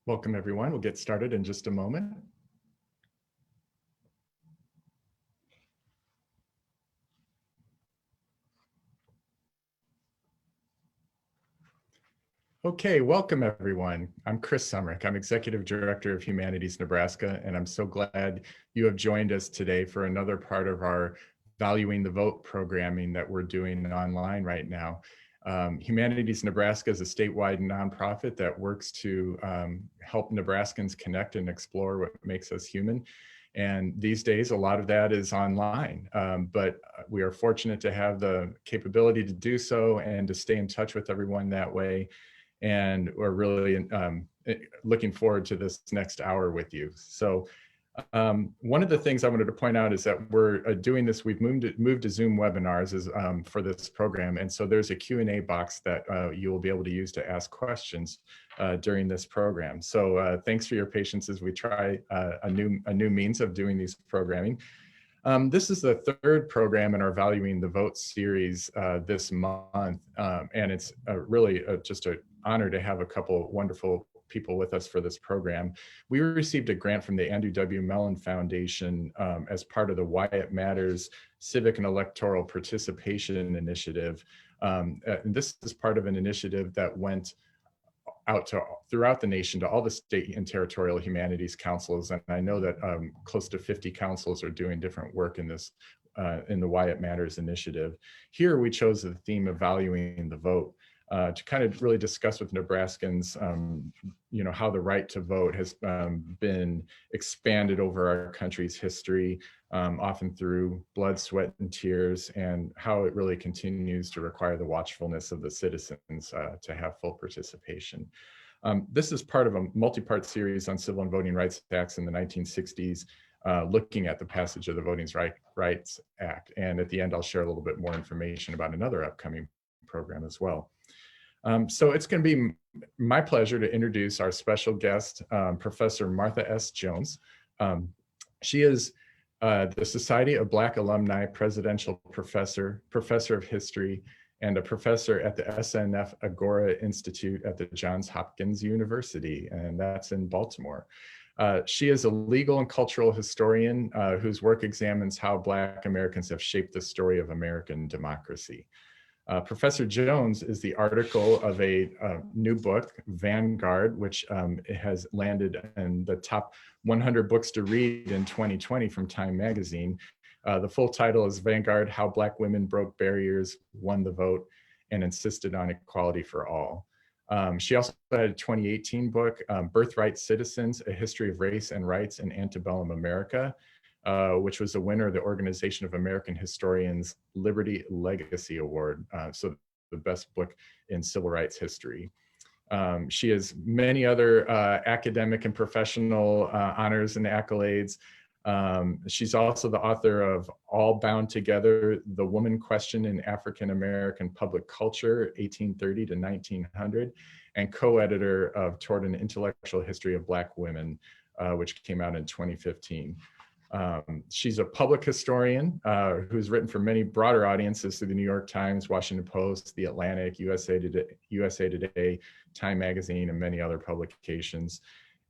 Welcome, everyone. We'll get started in just a moment. Okay, welcome, everyone. I'm Chris Sumrick. I'm Executive Director of Humanities Nebraska, and I'm so glad you have joined us today for another part of our Valuing the Vote programming that we're doing online right now. Humanities Nebraska is a statewide nonprofit that works to help Nebraskans connect and explore what makes us human. And these days, a lot of that is online, but we are fortunate to have the capability to do so and to stay in touch with everyone that way. And we're really looking forward to this next hour with you. So one of the things I wanted to point out is that we're doing this, we've moved to Zoom webinars for this program. And so there's a Q&A box that you will be able to use to ask questions during this program. So thanks for your patience as we try a new means of doing these programming. This is the third program in our Valuing the Vote series this month. And it's really just an honor to have a couple of wonderful people with us for this program. We received a grant from the Andrew W. Mellon Foundation as part of the Why It Matters Civic and Electoral Participation initiative. And this is part of an initiative that went out to throughout the nation to all the state and territorial humanities councils. And I know that close to 50 councils are doing different work in this, in the Why It Matters initiative. Here we chose the theme of valuing the vote to kind of really discuss with Nebraskans, how the right to vote has been expanded over our country's history, often through blood, sweat, and tears, and how it really continues to require the watchfulness of the citizens to have full participation. This is part of a multi-part series on civil and voting rights acts in the 1960s, looking at the passage of the Voting Rights Act. And at the end, I'll share a little bit more information about another upcoming program as well. So it's going to be my pleasure to introduce our special guest, Professor Martha S. Jones. She is the Society of Black Alumni Presidential Professor, Professor of History, and a professor at the SNF Agora Institute at the Johns Hopkins University, and that's in Baltimore. She is a legal and cultural historian whose work examines how Black Americans have shaped the story of American democracy. Professor Jones is the article of a new book, Vanguard, which has landed in the top 100 books to read in 2020 from Time magazine. The full title is Vanguard: How Black Women Broke Barriers, Won the Vote, and Insisted on Equality for All. She also had a 2018 book, Birthright Citizens: A History of Race and Rights in Antebellum America, which was the winner of the Organization of American Historians Liberty Legacy Award, so the best book in civil rights history. She has many other academic and professional honors and accolades. She's also the author of All Bound Together: The Woman Question in African American Public Culture, 1830 to 1900, and co-editor of Toward an Intellectual History of Black Women, which came out in 2015. She's a public historian who's written for many broader audiences through the New York Times, Washington Post, The Atlantic, USA Today, Time Magazine, and many other publications.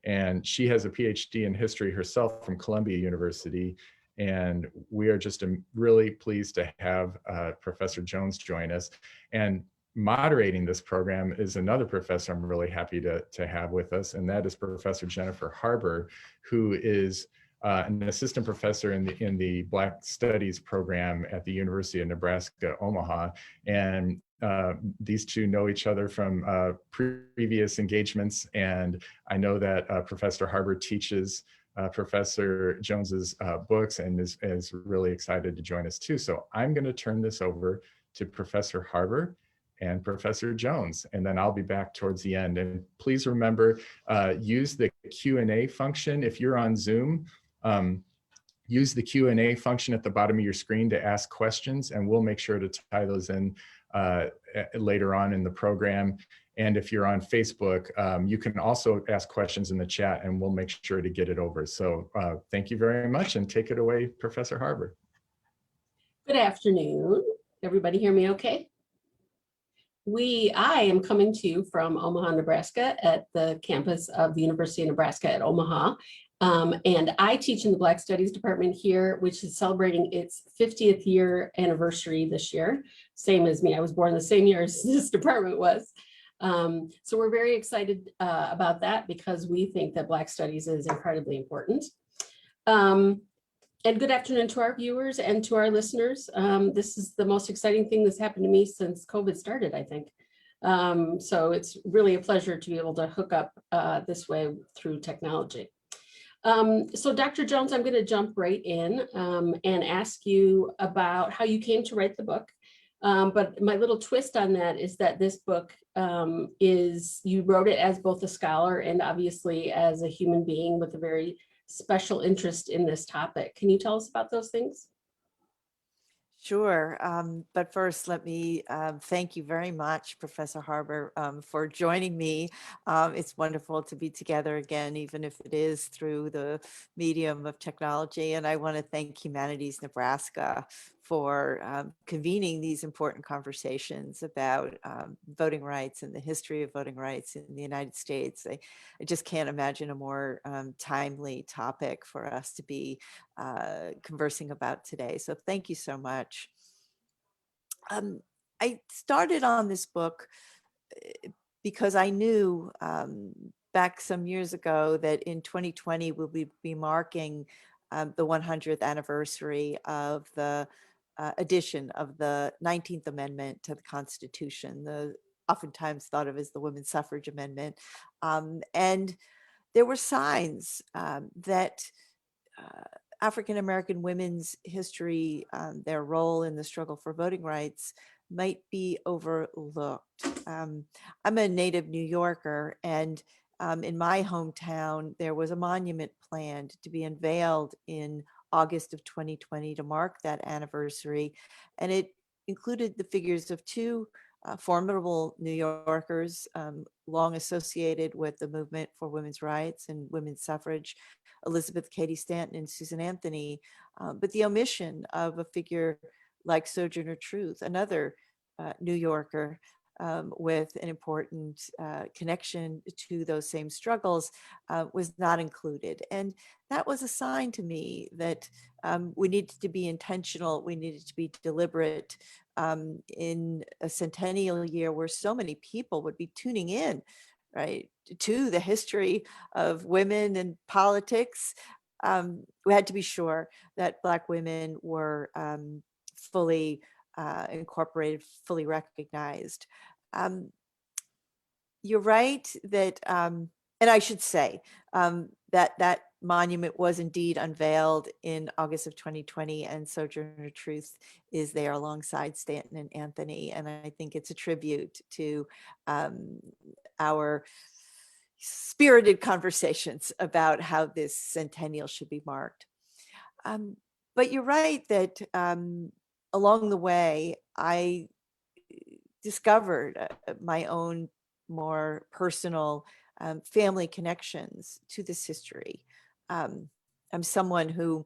And she has a PhD in history herself from Columbia University. And we are just really pleased to have Professor Jones join us. And moderating this program is another professor I'm really happy to have with us, and that is Professor Jennifer Harbour, who is an assistant professor in the Black Studies program at the University of Nebraska, Omaha. And these two know each other from previous engagements. And I know that Professor Harbour teaches Professor Jones's books and is really excited to join us too. So I'm going to turn this over to Professor Harbour and Professor Jones, and then I'll be back towards the end. And please remember, use the Q&A function if you're on Zoom. Use the Q&A function at the bottom of your screen to ask questions, and we'll make sure to tie those in later on in the program. And if you're on Facebook, you can also ask questions in the chat, and we'll make sure to get it over. So thank you very much, and take it away, Professor Harbour. Good afternoon. Everybody hear me okay? I am coming to you from Omaha, Nebraska at the campus of the University of Nebraska at Omaha. And I teach in the Black Studies department here, which is celebrating its 50th year anniversary this year. Same as me, I was born the same year as this department was. So we're very excited about that because we think that Black Studies is incredibly important. And good afternoon to our viewers and to our listeners. This is the most exciting thing that's happened to me since COVID started, I think. So it's really a pleasure to be able to hook up this way through technology. So Dr. Jones, I'm going to jump right in and ask you about how you came to write the book. But my little twist on that is that this book you wrote it as both a scholar and obviously as a human being with a very special interest in this topic. Can you tell us about those things? Sure. But first, let me thank you very much, Professor Harbour, for joining me. It's wonderful to be together again, even if it is through the medium of technology. And I want to thank Humanities Nebraska for convening these important conversations about voting rights and the history of voting rights in the United States. I just can't imagine a more timely topic for us to be conversing about today. So thank you so much. I started on this book because I knew back some years ago that in 2020 we'll be marking the 100th anniversary of the addition of the 19th Amendment to the Constitution, oftentimes thought of as the Women's Suffrage Amendment. And there were signs that African-American women's history, their role in the struggle for voting rights might be overlooked. I'm a native New Yorker, and in my hometown, there was a monument planned to be unveiled in August of 2020 to mark that anniversary. And it included the figures of two formidable New Yorkers, long associated with the movement for women's rights and women's suffrage, Elizabeth Cady Stanton and Susan Anthony, but the omission of a figure like Sojourner Truth, another New Yorker with an important connection to those same struggles, was not included. And that was a sign to me that we needed to be intentional, we needed to be deliberate in a centennial year where so many people would be tuning in, right, to the history of women and politics. We had to be sure that Black women were fully incorporated, fully recognized. You're right that, and I should say that monument was indeed unveiled in August of 2020, and Sojourner Truth is there alongside Stanton and Anthony. And I think it's a tribute to our spirited conversations about how this centennial should be marked. But you're right that along the way, I discovered my own more personal family connections to this history. I'm someone who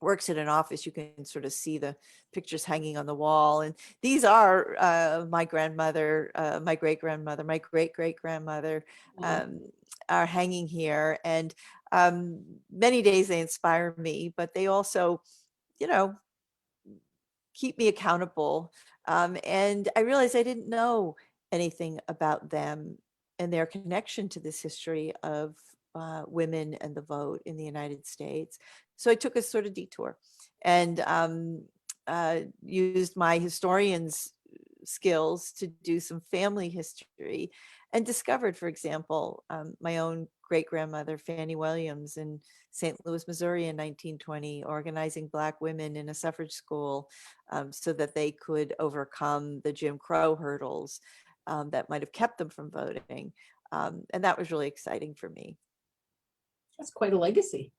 works at an office. You can sort of see the pictures hanging on the wall. And these are my grandmother, my great-grandmother, my great-great-grandmother are hanging here. And many days they inspire me, but they also, you know, keep me accountable. And I realized I didn't know anything about them and their connection to this history of women and the vote in the United States. So I took a sort of detour and used my historian's skills to do some family history and discovered, for example, my own great-grandmother, Fannie Williams, in St. Louis, Missouri in 1920, organizing Black women in a suffrage school so that they could overcome the Jim Crow hurdles that might have kept them from voting. And that was really exciting for me. That's quite a legacy.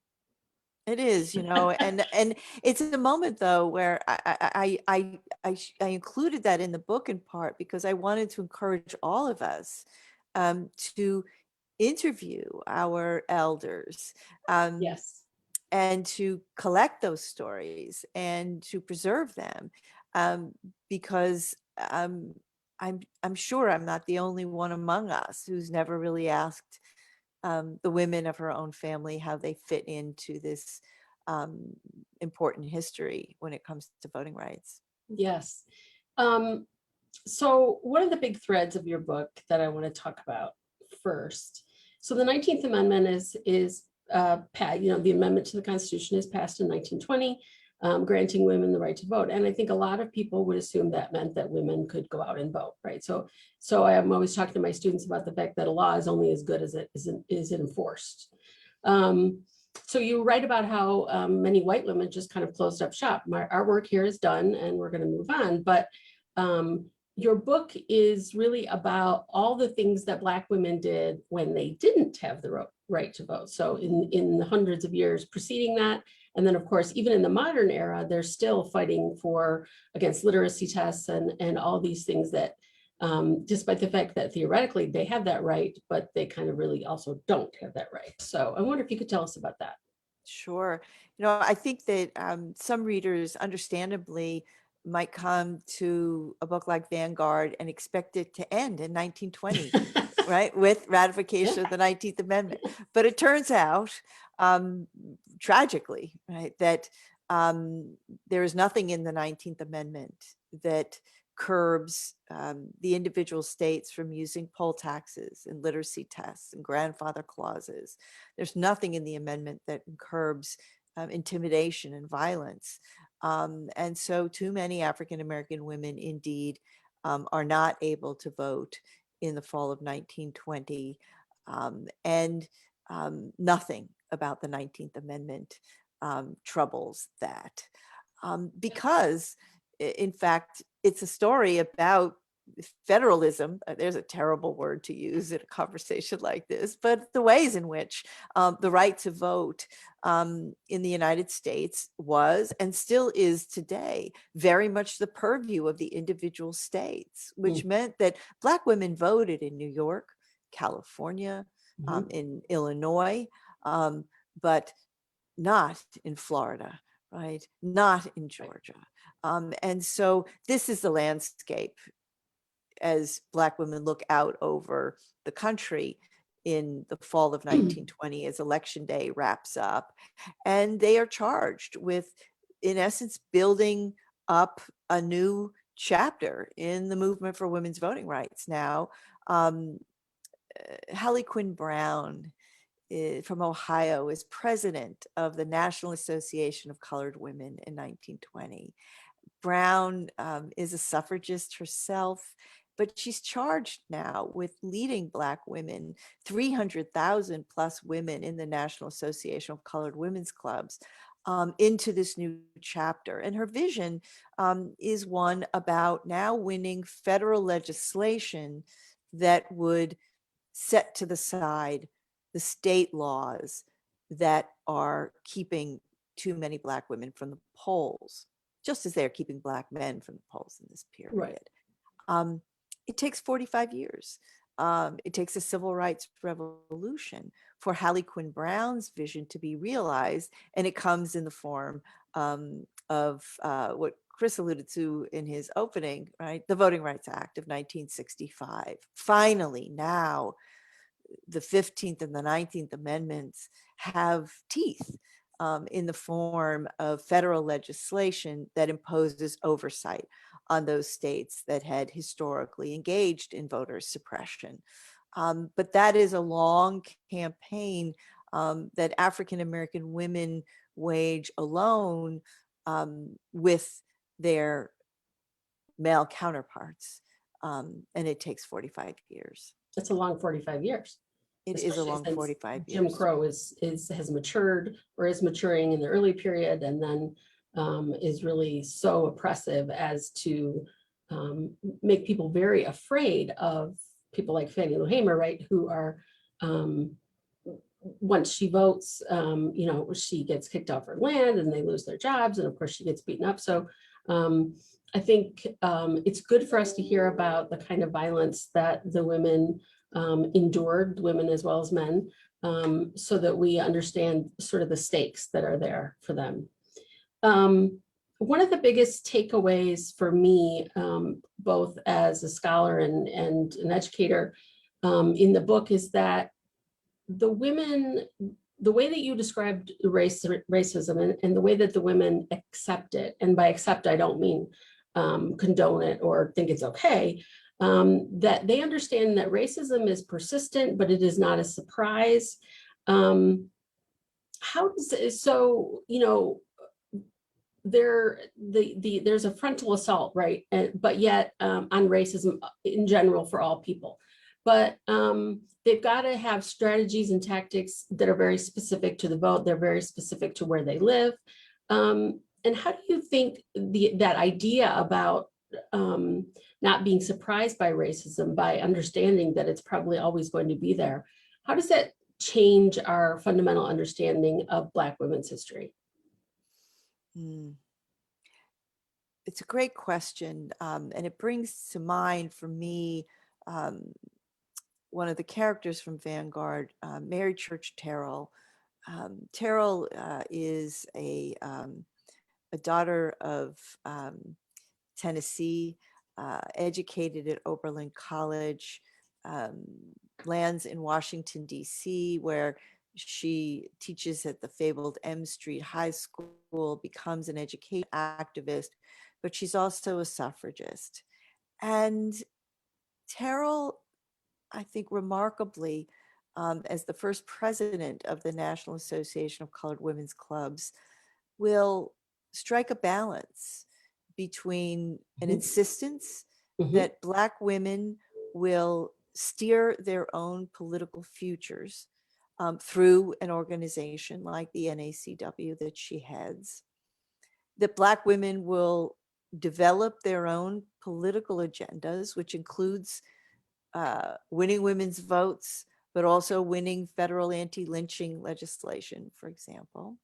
It is, you know, and it's a moment though where I included that in the book in part because I wanted to encourage all of us to interview our elders, Yes. and to collect those stories and to preserve them, because I'm sure I'm not the only one among us who's never really asked the women of her own family how they fit into this important history when it comes to voting rights. Yes. Um, so one of the big threads of your book that I want to talk about first. So the 19th Amendment is the amendment to the Constitution is passed in 1920, granting women the right to vote. And I think a lot of people would assume that meant that women could go out and vote, right? So I'm always talking to my students about the fact that a law is only as good as it is enforced. So you write about how many white women just kind of closed up shop. Our work here is done and we're going to move on. But your book is really about all the things that Black women did when they didn't have the right to vote. So in the hundreds of years preceding that, and then of course, even in the modern era, they're still fighting against literacy tests and all these things that, despite the fact that theoretically they have that right, but they kind of really also don't have that right. So I wonder if you could tell us about that. Sure. I think that some readers understandably might come to a book like Vanguard and expect it to end in 1920, right, with ratification of the 19th Amendment. But it turns out, tragically, right, that there is nothing in the 19th Amendment that curbs the individual states from using poll taxes and literacy tests and grandfather clauses. There's nothing in the amendment that curbs intimidation and violence. And so too many African-American women indeed are not able to vote in the fall of 1920. And nothing about the 19th Amendment troubles that. Because in fact, it's a story about federalism. There's a terrible word to use in a conversation like this, but the ways in which the right to vote in the United States was and still is today very much the purview of the individual states, which meant that Black women voted in New York, California, in Illinois, but not in Florida, right? Not in Georgia. And so this is the landscape as Black women look out over the country in the fall of 1920 as Election Day wraps up. And they are charged with, in essence, building up a new chapter in the movement for women's voting rights. Now, Hallie Quinn Brown from Ohio is president of the National Association of Colored Women in 1920. Brown is a suffragist herself, but she's charged now with leading Black women, 300,000 plus women in the National Association of Colored Women's Clubs, into this new chapter. And her vision is one about now winning federal legislation that would set to the side the state laws that are keeping too many Black women from the polls, just as they're keeping Black men from the polls in this period. Right. It takes 45 years. It takes a civil rights revolution for Hallie Quinn Brown's vision to be realized, and it comes in the form of what Chris alluded to in his opening, right? The Voting Rights Act of 1965. Finally, now, the 15th and the 19th Amendments have teeth in the form of federal legislation that imposes oversight on those states that had historically engaged in voter suppression. But that is a long campaign that African-American women wage alone with their male counterparts. And it takes 45 years. It's a long 45 years. It is a long 45 years. Jim Crow has matured or is maturing in the early period, and then is really so oppressive as to make people very afraid of people like Fannie Lou Hamer, right? Who are, once she votes, she gets kicked off her land and they lose their jobs. And of course she gets beaten up. So I think it's good for us to hear about the kind of violence that the women endured, women as well as men, so that we understand sort of the stakes that are there for them. one of the biggest takeaways for me, both as a scholar and an educator in the book, is that the women, the way that you described racism and the way that the women accept it, and by accept, I don't mean condone it or think it's okay, that they understand that racism is persistent, but it is not a surprise. How does it, so, you know, there's a frontal assault, right? But yet on racism in general for all people. But they've got to have strategies and tactics that are very specific to the vote. They're very specific to where they live. And how do you think that idea about not being surprised by racism, by understanding that it's probably always going to be there, how does that change our fundamental understanding of Black women's history? It's a great question, and it brings to mind for me one of the characters from Vanguard, Mary Church Terrell. Terrell is a daughter of Tennessee, educated at Oberlin College, lands in Washington, D.C., where she teaches at the fabled M Street High School, becomes an education activist, but she's also a suffragist. And Terrell, I think remarkably, as the first president of the National Association of Colored Women's Clubs, will strike a balance between an insistence that Black women will steer their own political futures through an organization like the NACW that she heads, that Black women will develop their own political agendas, which includes winning women's votes, but also winning federal anti-lynching legislation, for example.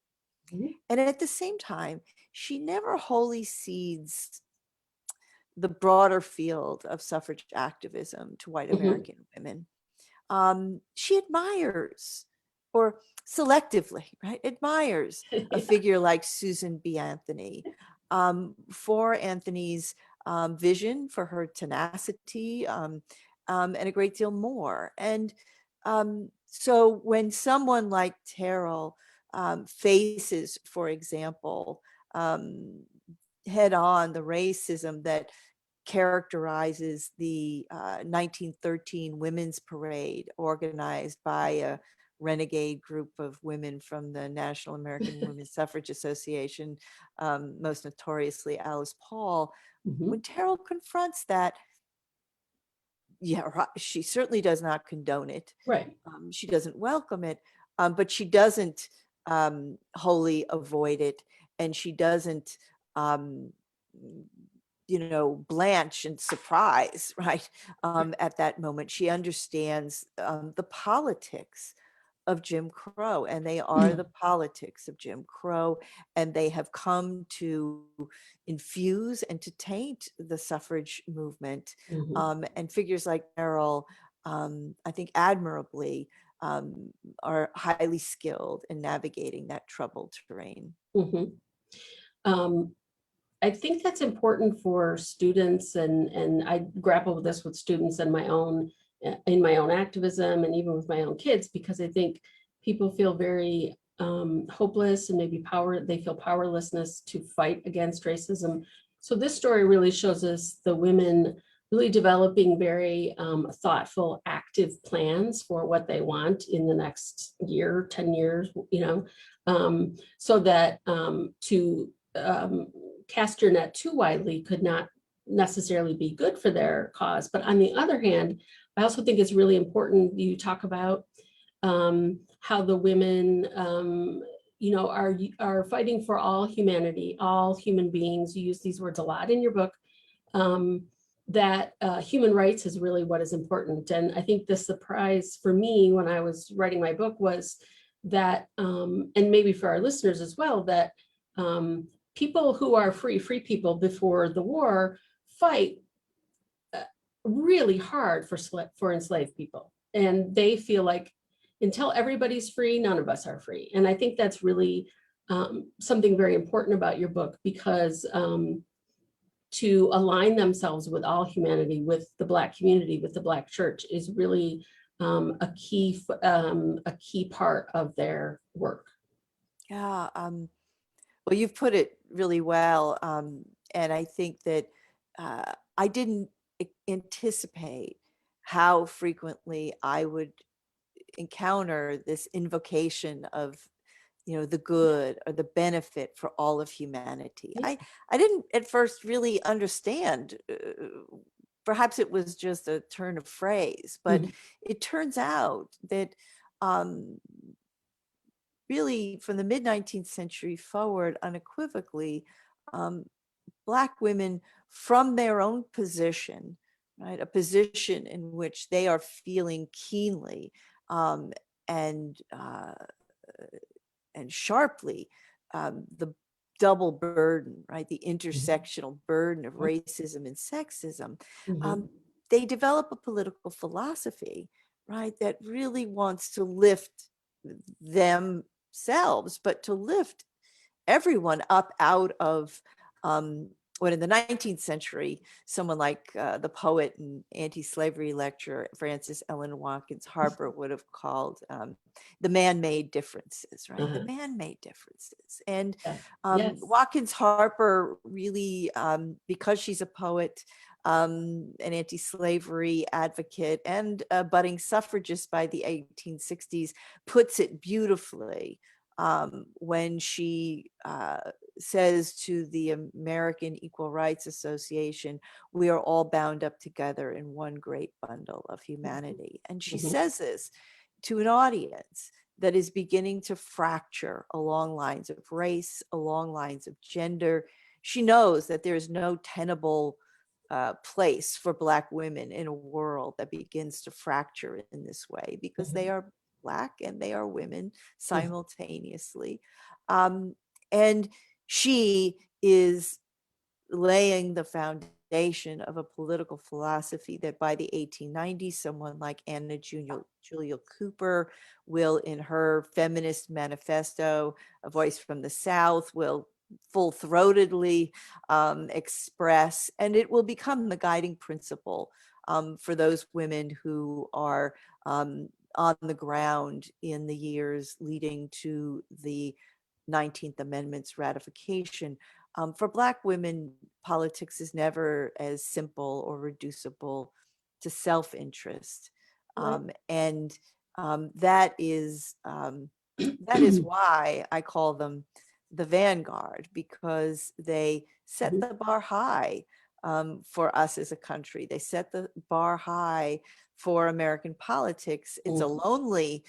And at the same time, she never wholly cedes the broader field of suffrage activism to white American women. She admires, or selectively, right, admires a figure like Susan B. Anthony for Anthony's vision, for her tenacity, and a great deal more. And so when someone like Terrell faces, for example, head on the racism that characterizes the 1913 Women's Parade organized by a renegade group of women from the National American Women's Suffrage Association, most notoriously Alice Paul. When Terrell confronts that, she certainly does not condone it. Right. She doesn't welcome it, but she doesn't wholly avoid it, and she doesn't blanch and surprise, right? At that moment, she understands the politics of Jim Crow, and they are the politics of Jim Crow, and they have come to infuse and to taint the suffrage movement. And figures like Terrell, I think admirably, are highly skilled in navigating that troubled terrain. I think that's important for students, and I grapple with this with students in my own activism and even with my own kids, because I think people feel very hopeless and maybe they feel powerlessness to fight against racism. So this story really shows us the women really developing very thoughtful, active plans for what they want in the next year, 10 years, so that to cast your net too widely could not necessarily be good for their cause. But on the other hand, I also think it's really important you talk about how the women, are fighting for all humanity, all human beings. You use these words a lot in your book. That human rights is really what is important. And I think the surprise for me when I was writing my book was that, and maybe for our listeners as well, that people who are free people before the war fight really hard for enslaved people. And they feel like until everybody's free, none of us are free. And I think that's really something very important about your book, because to align themselves with all humanity, with the Black community, with the Black church, is really a key part of their work. Yeah, well, you've put it really well. And I think that I didn't anticipate how frequently I would encounter this invocation of, the good or the benefit for all of humanity. Yeah. I didn't at first really understand. Perhaps it was just a turn of phrase, but Mhm. it turns out that really from the mid-19th century forward, unequivocally, Black women from their own position, right, a position in which they are feeling keenly um, and uh, and sharply the double burden, right, the intersectional burden of racism and sexism. Mhm. They develop a political philosophy, right, that really wants to lift themselves, but to lift everyone up out of what in the 19th century, someone like the poet and anti-slavery lecturer Frances Ellen Watkins Harper would have called the man-made differences, right? The Uh-huh. man-made differences. And Yeah. Yes. Watkins Harper really, because she's a poet, an anti-slavery advocate, and a budding suffragist by the 1860s, puts it beautifully when she says to the American Equal Rights Association, we are all bound up together in one great bundle of humanity. And she Mhm. says this to an audience that is beginning to fracture along lines of race, along lines of gender. She knows that there is no tenable place for Black women in a world that begins to fracture in this way, because they are Black and they are women simultaneously. And she is laying the foundation of a political philosophy that by the 1890s, someone like Anna Julia Cooper will, in her feminist manifesto, A Voice from the South, will full-throatedly express, and it will become the guiding principle for those women who are on the ground in the years leading to the 19th Amendment's ratification. For Black women, politics is never as simple or reducible to self-interest. Right. And that is why I call them the Vanguard, because they set the bar high for us as a country. They set the bar high for American politics. It's a lonely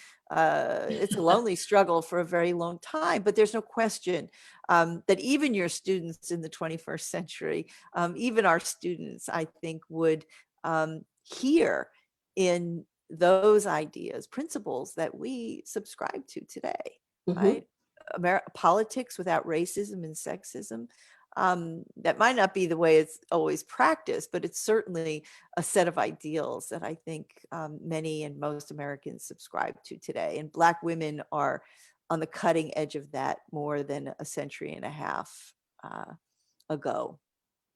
struggle for a very long time, but there's no question that even your students in the 21st century, even our students, I think, would hear in those ideas, principles that we subscribe to today, right? Politics without racism and sexism. That might not be the way it's always practiced, but it's certainly a set of ideals that I think many and most Americans subscribe to today. And Black women are on the cutting edge of that more than a century and a half ago.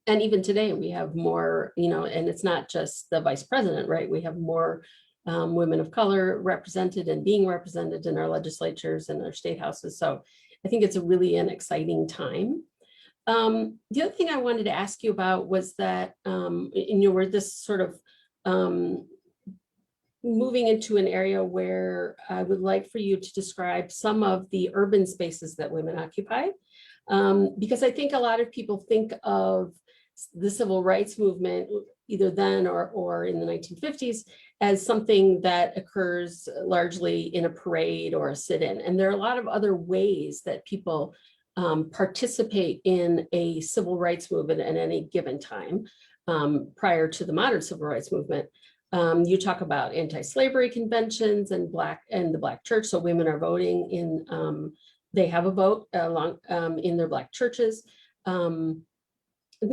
And even today we have more, and it's not just the vice president, right? We have more women of color represented and being represented in our legislatures and our state houses. So I think it's really an exciting time. The other thing I wanted to ask you about was that, we're this sort of moving into an area where I would like for you to describe some of the urban spaces that women occupy. Because I think a lot of people think of the civil rights movement, either then or in the 1950s, as something that occurs largely in a parade or a sit-in. And there are a lot of other ways that people participate in a civil rights movement at any given time prior to the modern civil rights movement. You talk about anti-slavery conventions and the Black church. So women are voting in, they have a vote along in their Black churches.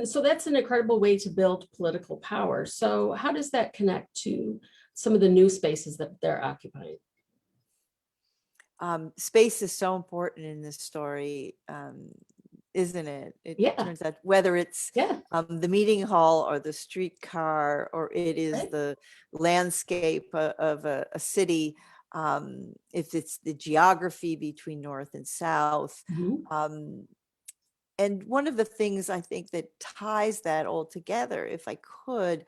So that's an incredible way to build political power. So how does that connect to some of the new spaces that they're occupying? Space is so important in this story, isn't it? It Yeah. turns out whether it's Yeah. the meeting hall or the streetcar, or it is Right. the landscape of a city, if it's the geography between north and south. Mhm. And one of the things I think that ties that all together, if I could,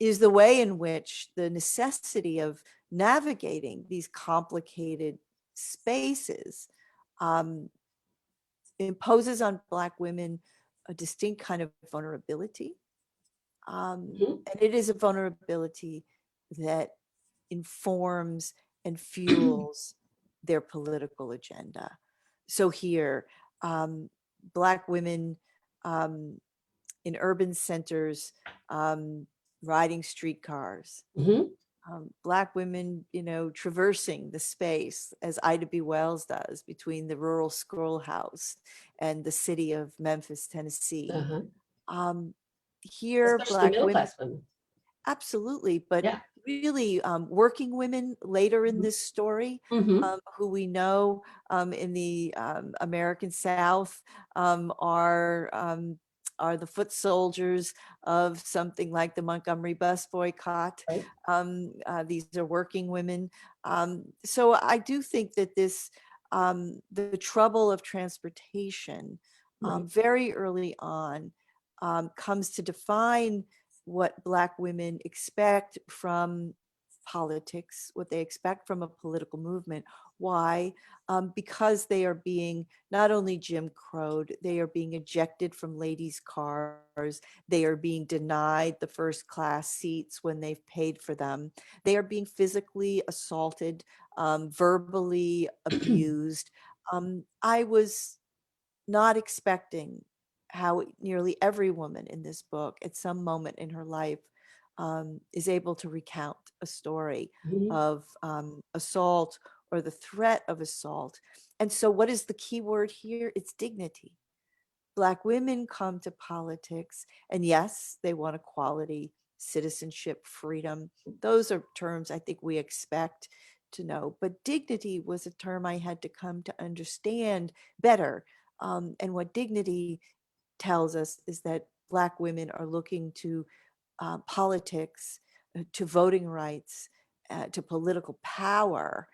is the way in which the necessity of navigating these complicated spaces um, imposes on Black women a distinct kind of vulnerability. Mhm. And it is a vulnerability that informs and fuels their political agenda. So here, Black women um, in urban centers riding streetcars, Mhm. Black women, traversing the space as Ida B. Wells does between the rural schoolhouse and the city of Memphis, Tennessee. Uh-huh. Um, Here, Especially Black middle women, class women. absolutely, but Yeah. really working women later in Mhm. this story, Mhm. who we know in the American South are the foot soldiers of something like the Montgomery bus boycott. Right. These are working women. So I do think that the trouble of transportation Right. very early on comes to define what Black women expect from politics, what they expect from a political movement. Why? Because they are being not only Jim Crowed, they are being ejected from ladies' cars. They are being denied the first class seats when they've paid for them. They are being physically assaulted, verbally abused. I was not expecting how nearly every woman in this book at some moment in her life is able to recount a story Mhm. of assault or the threat of assault. And so, what is the key word here? It's dignity. Black women come to politics, and yes, they want equality, citizenship, freedom. Those are terms I think we expect to know. But dignity was a term I had to come to understand better. And what dignity tells us is that Black women are looking to politics, to voting rights, to political power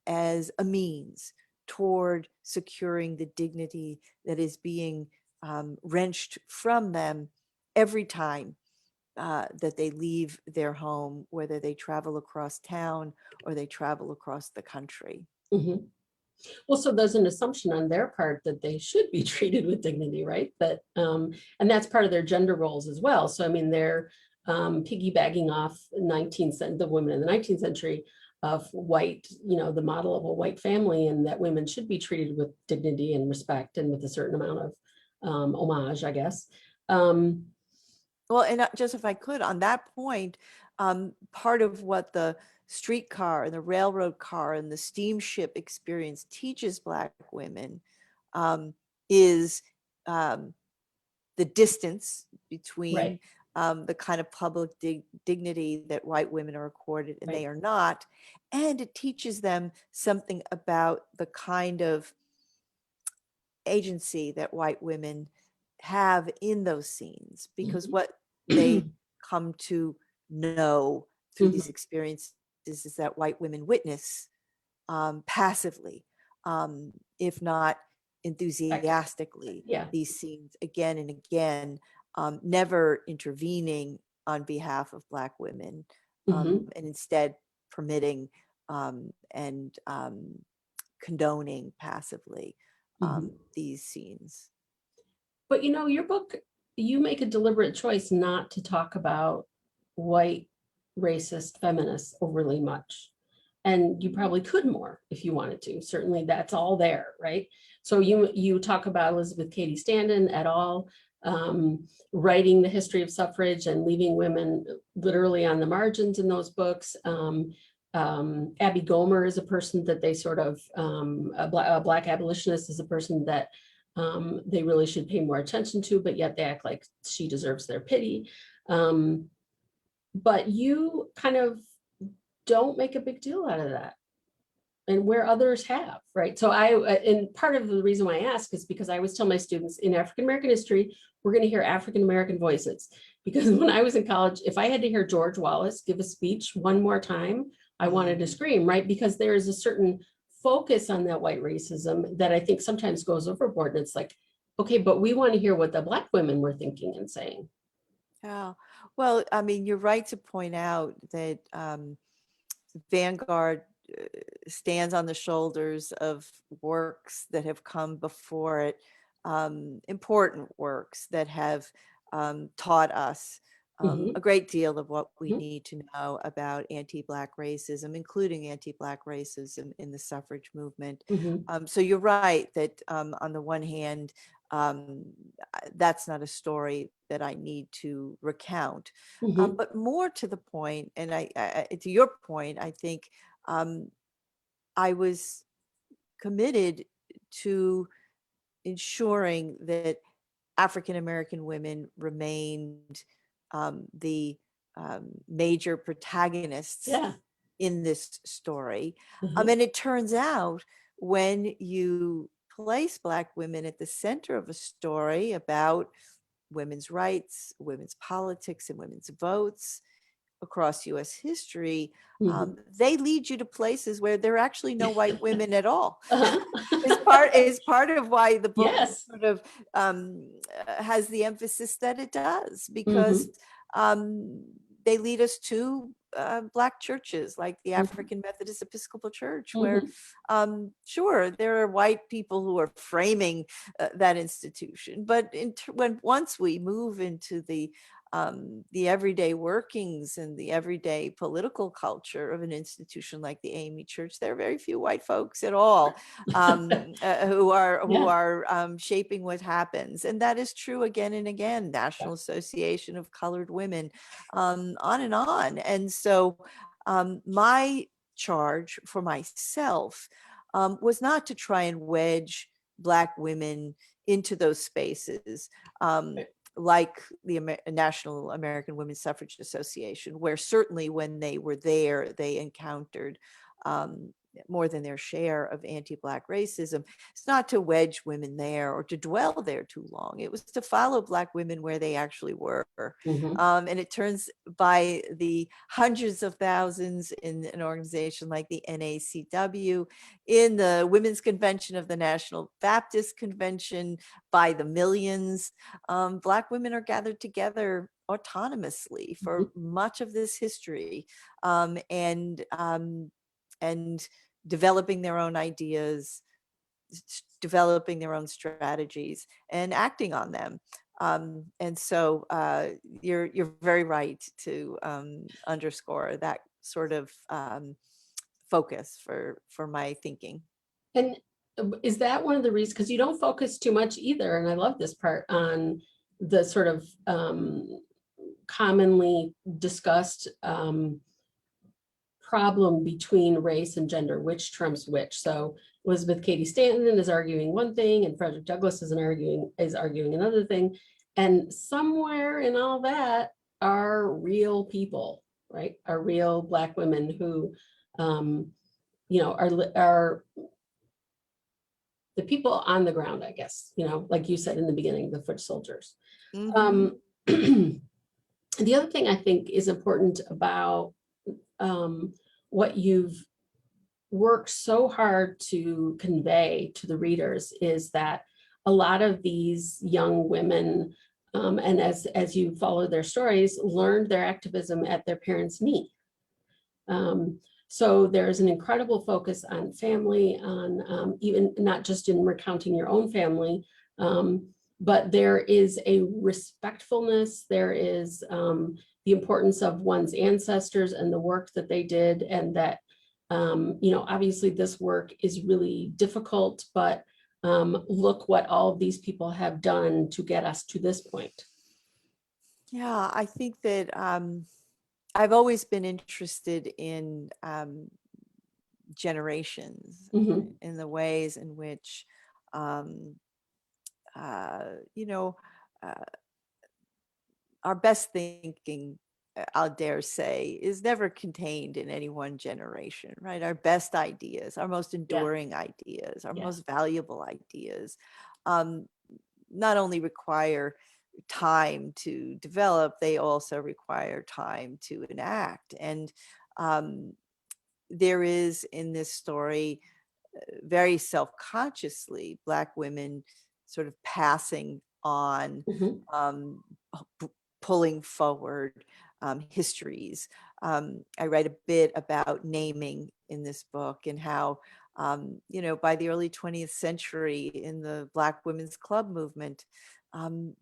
as a means toward securing the dignity that is being wrenched from them every time that they leave their home, whether they travel across town or they travel across the country. Mhm. Well, so there's an assumption on their part that they should be treated with dignity, right? That and that's part of their gender roles as well. So I mean, they're piggybacking off the women in the 19th century of white, the model of a white family, and that women should be treated with dignity and respect and with a certain amount of homage, I guess. Um, Well, and just if I could, on that point, part of what the streetcar and the railroad car and the steamship experience teaches Black women is um, the distance between right, the kind of public dignity that white women are accorded and right. they are not. And it teaches them something about the kind of agency that white women have in those scenes, because Mhm. what they come to know through these Mhm. experiences is that white women witness passively, if not Actively. enthusiastically, Yeah. these scenes again and again, never intervening on behalf of Black women, Mhm. and instead permitting and condoning passively Mhm. these scenes. But your book, you make a deliberate choice not to talk about white racist feminists overly much. And you probably could more if you wanted to. Certainly that's all there, right? So you talk about Elizabeth Cady Stanton et al. Writing the history of suffrage and leaving women literally on the margins in those books. Abby Gomer is a person that they sort of, a Black abolitionist is a person that they really should pay more attention to, but yet they act like she deserves their pity. But you kind of don't make a big deal out of that. and where others have, right? So and part of the reason why I ask is because I always tell my students in African-American history, we're going to hear African-American voices. Because when I was in college, if I had to hear George Wallace give a speech one more time, I wanted to scream, right? Because there is a certain focus on that white racism that I think sometimes goes overboard. And it's like, okay, but we want to hear what the Black women were thinking and saying. Yeah. Well, I mean, you're right to point out that Vanguard stands on the shoulders of works that have come before it, important works that have taught us Mhm, a great deal of what we mhm, need to know about anti-Black racism, including anti-Black racism in the suffrage movement. mhm, So you're right that on the one hand, um, that's not a story that I need to recount. mhm. But more to the point, and to your point, I think um, I was committed to ensuring that African American women remained the major protagonists Yeah. in this story. Uh-huh. And it turns out when you place Black women at the center of a story about women's rights, women's politics, and women's votes across US history, Mhm. they lead you to places where there are actually no white women at all. Uh-huh. Is part of why the book Yes. sort of has the emphasis that it does, because Mhm, they lead us to Black churches like the mhm, African Methodist Episcopal Church, where mhm. sure, there are white people who are framing that institution, but once we move into the everyday workings and the everyday political culture of an institution like the AME Church, there are very few white folks at all who Yeah. are shaping what happens, and that is true again and again. National Association of Colored Women, on and on. And so, my charge for myself was not to try and wedge Black women into those spaces. Like the National American Women's Suffrage Association, where certainly when they were there, they encountered more than their share of anti-Black racism. It's not to wedge women there or to dwell there too long. It was to follow Black women where they actually were. Mhm. And it turns by the hundreds of thousands in an organization like the NACW, in the Women's Convention of the National Baptist Convention, by the millions. Black women are gathered together autonomously for Mhm. much of this history, and developing their own ideas, developing their own strategies, and acting on them. And so you're very right to underscore that sort of focus for my thinking. And is that one of the reasons, because you don't focus too much either, and I love this part, on the sort of commonly discussed problem between race and gender, which trumps which. So Elizabeth Cady Stanton is arguing one thing, and Frederick Douglass is arguing another thing. And somewhere in all that are real people, right? Are real Black women who, are the people on the ground, I guess, like you said in the beginning, the foot soldiers. Mm-hmm. Um, the other thing I think is important about what you've worked so hard to convey to the readers is that a lot of these young women, and as you follow their stories, learned their activism at their parents' knee. So there's an incredible focus on family, on even not just in recounting your own family, but there is a respectfulness, there is the importance of one's ancestors and the work that they did, and that, obviously this work is really difficult, but look what all of these people have done to get us to this point. Yeah, I think that I've always been interested in generations, Mhm. in the ways in which, um, uh, you know, uh, our best thinking I'll dare say, is never contained in any one generation, right? Our best ideas, our most enduring ideas, our Yeah. most valuable ideas, um, not only require time to develop, they also require time to enact. And um, there is in this story, very self-consciously, Black women sort of passing on, Mhm. pulling forward histories. I write a bit about naming in this book and how, by the early 20th century in the Black women's club movement, um,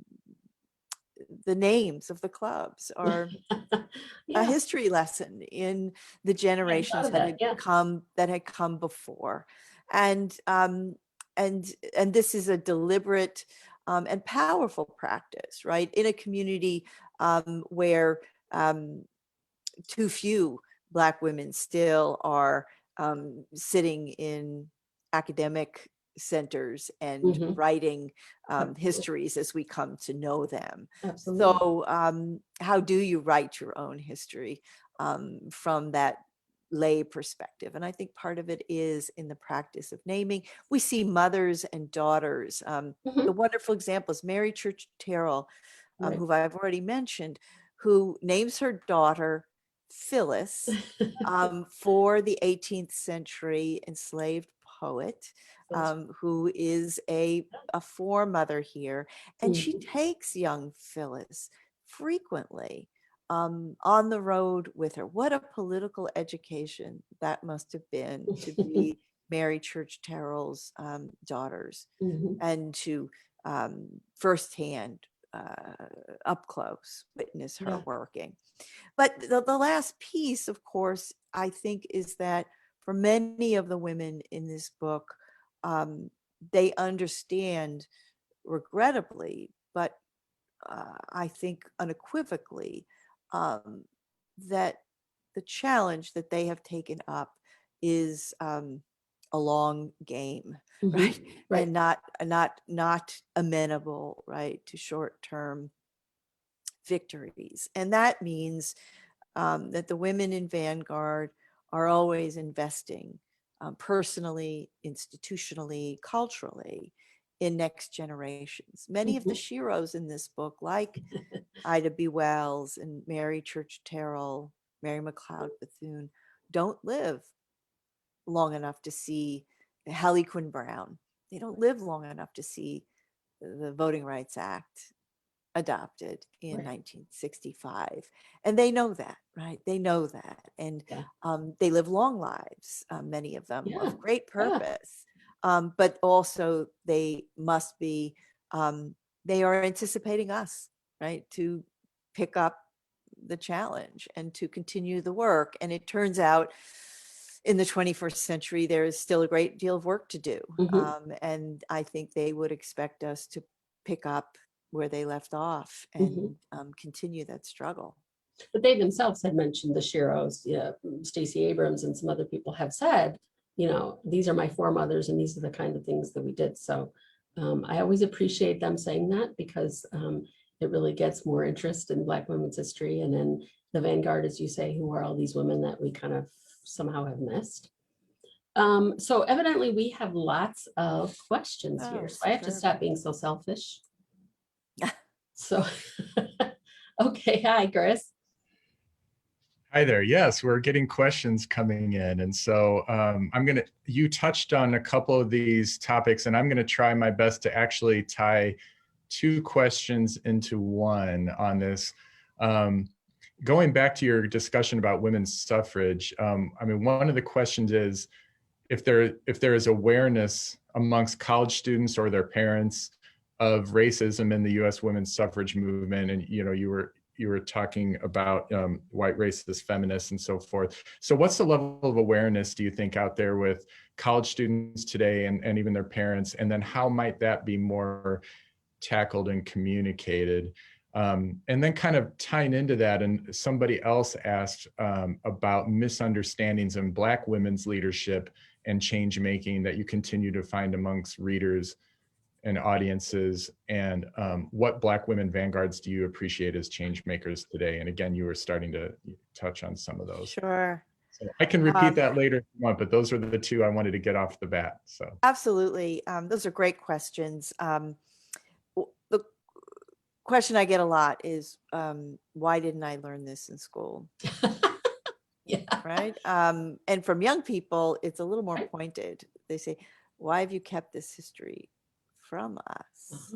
the names of the clubs are a Yeah, history lesson in the I hadn't thought generations of that. Yeah. that had come before, and and this is a deliberate and powerful practice, right? In a community where um, too few Black women still are sitting in academic centers and Mhm. writing Absolutely. histories as we come to know them. Absolutely. So, how do you write your own history from that lay perspective? And I think part of it is in the practice of naming. We see mothers and daughters. The Mhm. wonderful example is Mary Church Terrell, Right. who I've already mentioned, who names her daughter Phyllis for the 18th century enslaved poet, That's who is a foremother here. And she mhm. takes young Phyllis frequently on the road with her. What a political education that must have been to be Mary Church Terrell's daughters, Mhm. and to firsthand, up close, witness her Yeah. working. But the last piece, of course, I think, is that for many of the women in this book, they understand, regrettably, but I think unequivocally, um, that the challenge that they have taken up is a long game, Mhm. right? Right. And not amenable, right, to short term victories. And that means that the women in Vanguard are always investing personally, institutionally, culturally in next generations. Many of the Mhm. sheroes in this book, like Ida B. Wells and Mary Church Terrell, Mary McLeod Bethune, don't live long enough to see Hallie Quinn Brown. They don't live long enough to see the Voting Rights Act adopted in Right. 1965. And they know that, right? They know that. And Yeah. they live long lives, many of them, Yeah. of great Yeah. purpose. But also they must be, they are anticipating us, right? To pick up the challenge and to continue the work. And it turns out in the 21st century, there is still a great deal of work to do. Mhm. And I think they would expect us to pick up where they left off Mhm. and continue that struggle. But they themselves had mentioned the sheroes. Yeah, Stacey Abrams and some other people have said, these are my foremothers and these are the kind of things that we did. So I always appreciate them saying that because it really gets more interest in Black women's history and in the Vanguard, as you say, who are all these women that we kind of somehow have missed. So evidently we have lots of questions Oh, here. So I have to superb. stop being so selfish. So, okay, hi, Chris. Hi there. Yes, we're getting questions coming in. And so you touched on a couple of these topics, and I'm going to try my best to actually tie two questions into one on this. Going back to your discussion about women's suffrage, one of the questions is if there is awareness amongst college students or their parents of racism in the U.S. women's suffrage movement, and you were talking about white racist feminists and so forth. So what's the level of awareness, do you think, out there with college students today and even their parents? And then how might that be more tackled and communicated? And then kind of tying into that, and somebody else asked about misunderstandings in Black women's leadership and change making that you continue to find amongst readers and audiences, and what Black women vanguards do you appreciate as change makers today? And again, you were starting to touch on some of those. Sure. So I can repeat that later if you want, but those are the two I wanted to get off the bat. So Absolutely. Those are great questions. The question I get a lot is, why didn't I learn this in school? Yeah. Right. And from young people, it's a little more pointed. They say, why have you kept this history from us?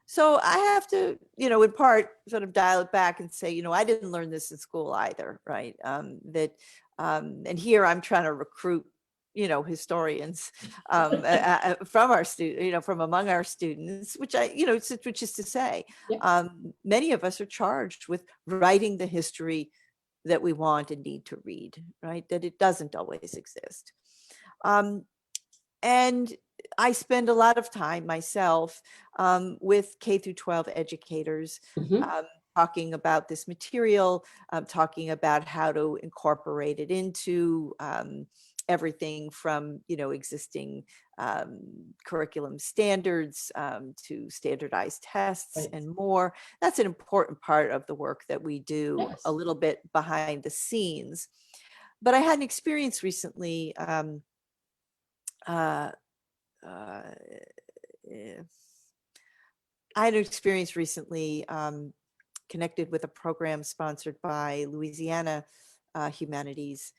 So I have to, in part sort of dial it back and say, I didn't learn this in school either. Right. And here I'm trying to recruit, historians from our students, from among our students, which which is to say, Yeah. many of us are charged with writing the history that we want and need to read, right? That it doesn't always exist. And I spend a lot of time myself with K through 12 educators, talking about this material, talking about how to incorporate it into everything from, existing curriculum standards to standardized tests Right. and more. That's an important part of the work that we do, Yes. a little bit behind the scenes. But I had an experience recently. I had an experience recently connected with a program sponsored by Louisiana Humanities.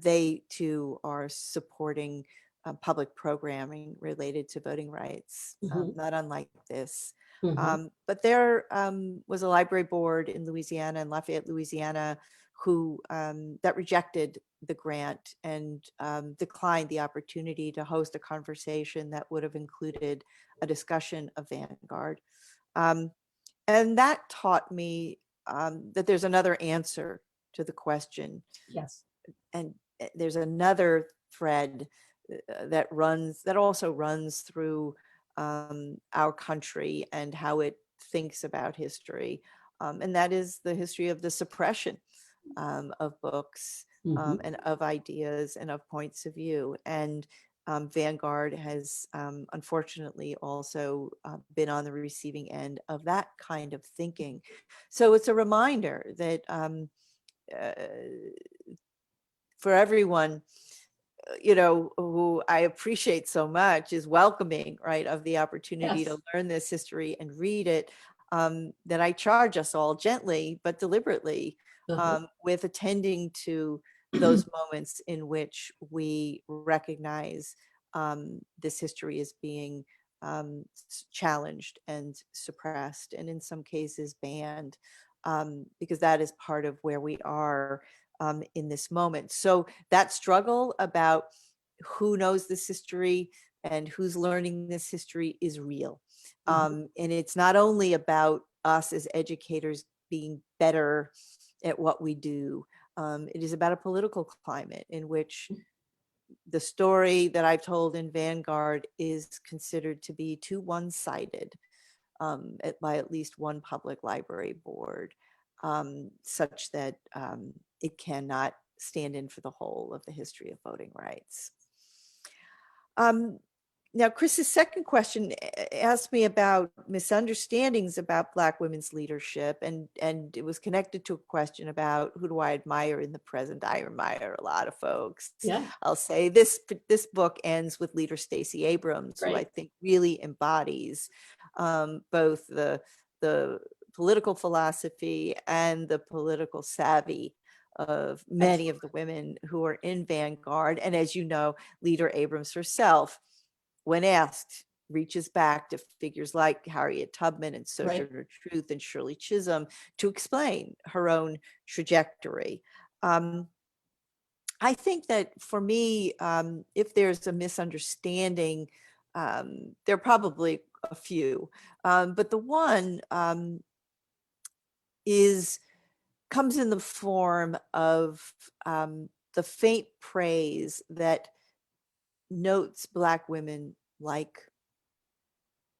They too are supporting public programming related to voting rights, not unlike this. But there was a library board in Louisiana, in Lafayette, Louisiana, who that rejected the grant and declined the opportunity to host a conversation that would have included a discussion of Vanguard. And that taught me that there's another answer to the question. Yes. And there's another thread that also runs through our country and how it thinks about history. And that is the history of the suppression of books and of ideas and of points of view. And Vanguard has unfortunately also been on the receiving end of that kind of thinking. So it's a reminder that for everyone, who I appreciate so much is welcoming, right, of the opportunity Yes. to learn this history and read it, that I charge us all gently but deliberately with attending to those moments in which we recognize this history as being challenged and suppressed, and in some cases banned, because that is part of where we are in this moment. So that struggle about who knows this history and who's learning this history is real. And it's not only about us as educators being better at what we do. It is about a political climate in which the story that I've told in Vanguard is considered to be too one-sided by at least one public library board, such that it cannot stand in for the whole of the history of voting rights. Now, Chris's second question asked me about misunderstandings about Black women's leadership, and it was connected to a question about who do I admire in the present. I admire a lot of folks. Yeah. I'll say this book ends with leader Stacey Abrams, who I think really embodies both the political philosophy and the political savvy of many of the women who are in Vanguard. And as you know, leader Abrams herself, when asked, reaches back to figures like Harriet Tubman and Sojourner Truth and Shirley Chisholm to explain her own trajectory. I think that for me, if there's a misunderstanding, there are probably a few, but the one comes in the form of the faint praise that notes Black women like,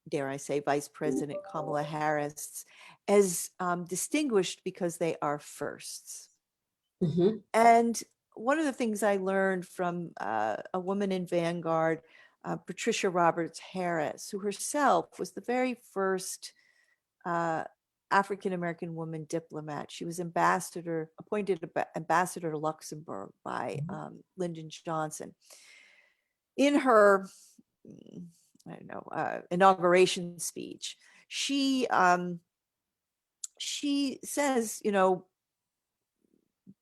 dare I say, Vice President Kamala Harris as distinguished because they are firsts. And one of the things I learned from a woman in Vanguard Patricia Roberts Harris, who herself was the very first African-American woman diplomat. She was appointed ambassador to Luxembourg by Lyndon Johnson. In her, I don't know, inauguration speech, she says, you know,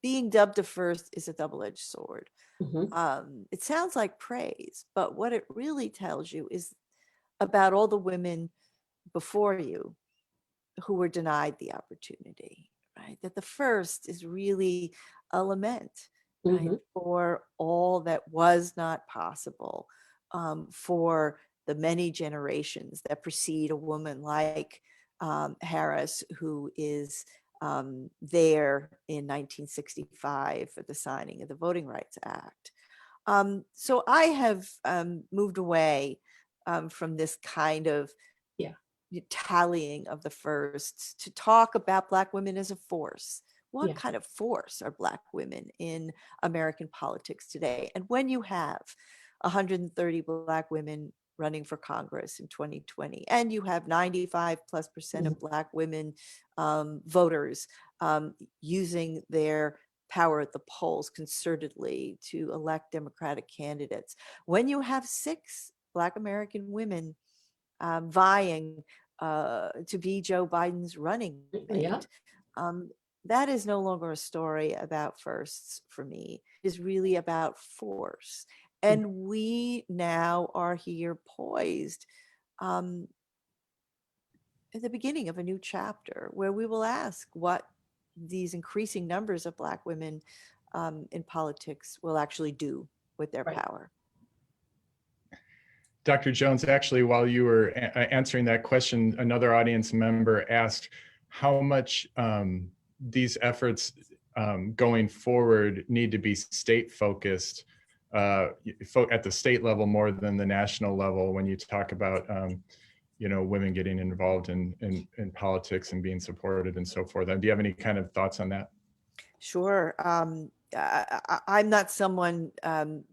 being dubbed a first is a double-edged sword. It sounds like praise, but what it really tells you is about all the women before you who were denied the opportunity, right? That the first is really a lament, right? For all that was not possible, for the many generations that precede a woman like Harris, who is there in 1965 for the signing of the Voting Rights Act. So I have moved away from this kind of tallying of the firsts to talk about Black women as a force. What kind of force are Black women in American politics today? And when you have 130 Black women running for Congress in 2020, and you have 95+% of Black women voters using their power at the polls concertedly to elect Democratic candidates, when you have 6 Black American women vying to be Joe Biden's running mate, that is no longer a story about firsts for me. It is really about force. And we now are here poised at the beginning of a new chapter where we will ask what these increasing numbers of Black women in politics will actually do with their power. Dr. Jones, actually, while you were answering that question, another audience member asked how much these efforts going forward need to be state focused at the state level more than the national level when you talk about you know, women getting involved in politics and being supported and so forth. And do you have any kind of thoughts on that? Sure. I'm not someone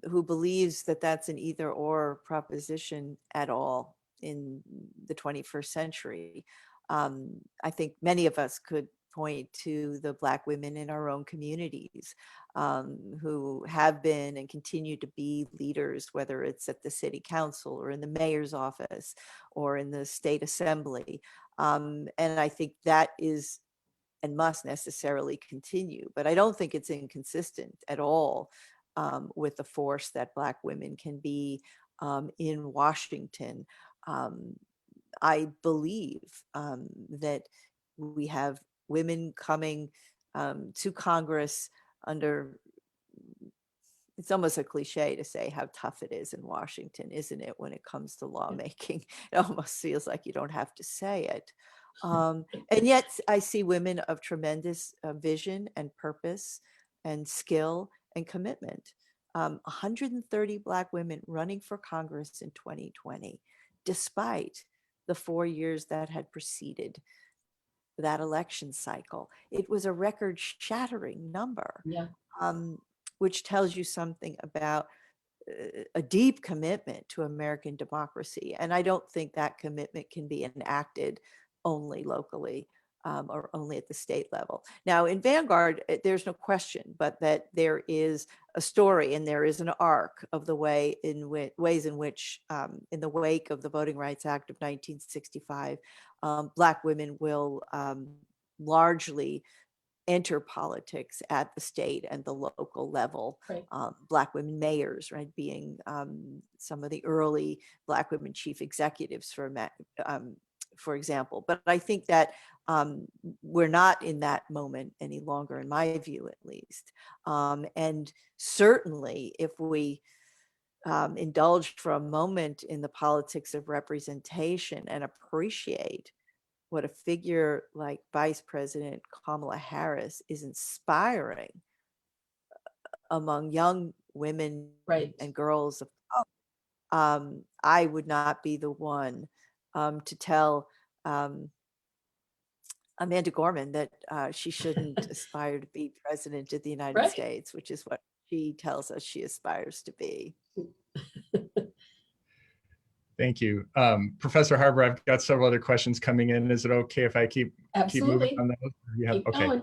who believes that that's an either or proposition at all in the 21st century. I think many of us could point to the Black women in our own communities who have been and continue to be leaders, whether it's at the city council or in the mayor's office or in the state assembly. And I think that is and must necessarily continue. But I don't think it's inconsistent at all with the force that Black women can be in Washington. I believe that we have women coming to Congress under, it's almost a cliche to say how tough it is in Washington, isn't it, when it comes to lawmaking? It almost feels like you don't have to say it. And yet I see women of tremendous vision and purpose and skill and commitment. 130 Black women running for Congress in 2020, despite the 4 years that had preceded that election cycle. It was a record-shattering number, which tells you something about a deep commitment to American democracy. And I don't think that commitment can be enacted only locally or only at the state level. Now, in Vanguard, there's no question, but that there is a story and there is an arc of the ways in which, in the wake of the Voting Rights Act of 1965, Black women will largely enter politics at the state and the local level. Black women mayors, right, being some of the early Black women chief executives, for example. But I think that we're not in that moment any longer, in my view, at least. And certainly, if we indulged for a moment in the politics of representation and appreciate what a figure like Vice President Kamala Harris is inspiring among young women and girls of color, I would not be the one to tell Amanda Gorman that she shouldn't aspire to be president of the United States, which is what she tells us she aspires to be. Thank you. Professor Harbour, I've got several other questions coming in. Is it okay if I keep moving Absolutely. on those? Keep Okay. going.